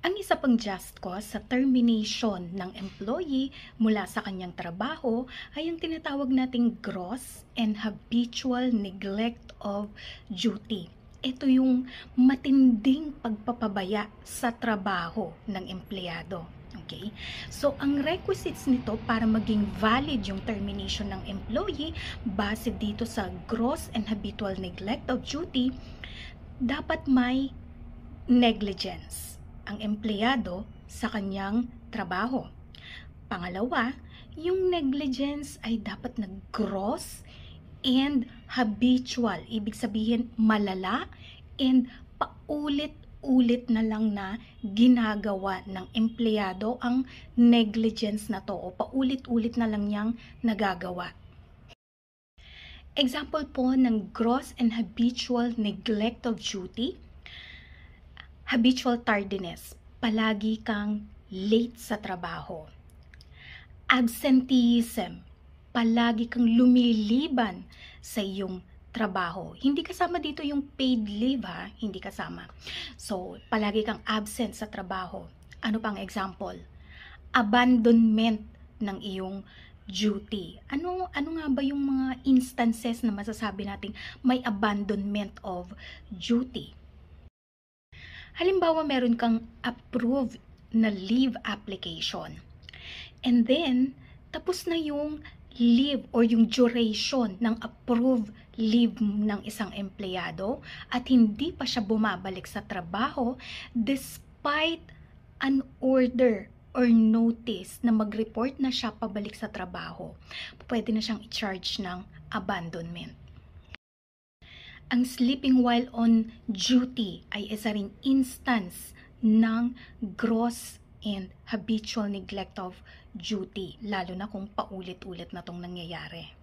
Ang isa pang just cause sa termination ng employee mula sa kanyang trabaho ay ang tinatawag nating gross and habitual neglect of duty. Ito yung matinding pagpapabaya sa trabaho ng empleyado. Okay? So, ang requisites nito para maging valid yung termination ng employee base dito sa gross and habitual neglect of duty, dapat may negligence ang empleyado sa kanyang trabaho. Pangalawa, yung negligence ay dapat na gross and habitual. Ibig sabihin, malala and paulit-ulit na lang na ginagawa ng empleyado ang negligence na to o paulit-ulit na lang niyang nagagawa. Example po ng gross and habitual neglect of duty. Habitual tardiness, palagi kang late sa trabaho. Absenteeism, palagi kang lumiliban sa iyong trabaho. Hindi kasama dito yung paid leave ha, hindi kasama. So, palagi kang absent sa trabaho. Ano pang example? Abandonment ng iyong duty. Ano nga ba yung mga instances na masasabi nating may abandonment of duty? Halimbawa, meron kang approved na leave application. And then, tapos na yung leave or yung duration ng approved leave ng isang empleyado at hindi pa siya bumabalik sa trabaho despite an order or notice na mag-report na siya pabalik sa trabaho. Pwede na siyang i-charge ng abandonment. Ang sleeping while on duty ay isa ring instance ng gross and habitual neglect of duty, lalo na kung paulit-ulit na itong nangyayari.